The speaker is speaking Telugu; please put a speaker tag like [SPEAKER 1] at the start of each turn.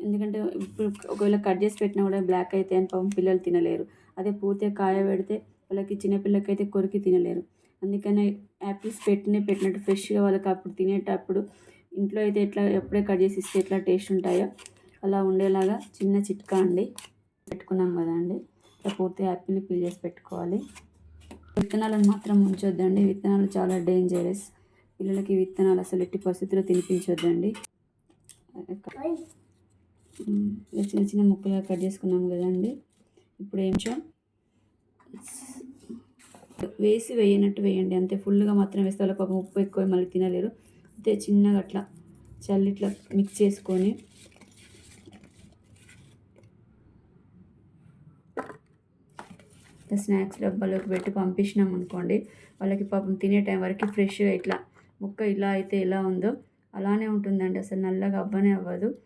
[SPEAKER 1] ఎందుకంటే ఇప్పుడు ఒకవేళ కట్ చేసి పెట్టినా కూడా బ్లాక్ అయితే అని పాపం పిల్లలు తినలేరు. అదే పూర్తిగా కాయ పెడితే వాళ్ళకి చిన్నపిల్లలకైతే కొరికి తినలేరు. అందుకనే యాపిల్స్ పెట్టినట్టు ఫ్రెష్గా వాళ్ళకి అప్పుడు తినేటప్పుడు ఇంట్లో అయితే ఎట్లా ఎప్పుడే కట్ చేసి ఇస్తే ఎట్లా టేస్ట్ ఉంటాయో అలా ఉండేలాగా చిన్న చిట్కా అండి. పెట్టుకున్నాం కదా అండి, పూర్తిగా యాపిల్ని పీల్ చేసి పెట్టుకోవాలి. విత్తనాలను మాత్రం ఉంచొద్దండి, విత్తనాలు చాలా డేంజరస్. పిల్లలకి విత్తనాలు అసలు ఎట్టి పరిస్థితుల్లో తినిపించొద్దండి. చిన్న చిన్న ముక్కలుగా కట్ చేసుకున్నాం కదండి. ఇప్పుడు వేయనట్టు వేయండి అంతే. ఫుల్గా మాత్రం వేస్తే వాళ్ళ పాపం ఉప్పు ఎక్కువ మళ్ళీ తినలేరు. అంతే చిన్నగా అట్లా చల్లి ఇట్లా మిక్స్ చేసుకొని స్నాక్స్ డబ్బాలోకి పెట్టి పంపించినాం అనుకోండి, వాళ్ళకి పాపం తినే టైం వరకు ఫ్రెష్గా ఇట్లా ముక్క ఇలా అయితే ఎలా ఉందో అలానే ఉంటుందండి. అసలు నల్లగా అవ్వనే అవ్వదు.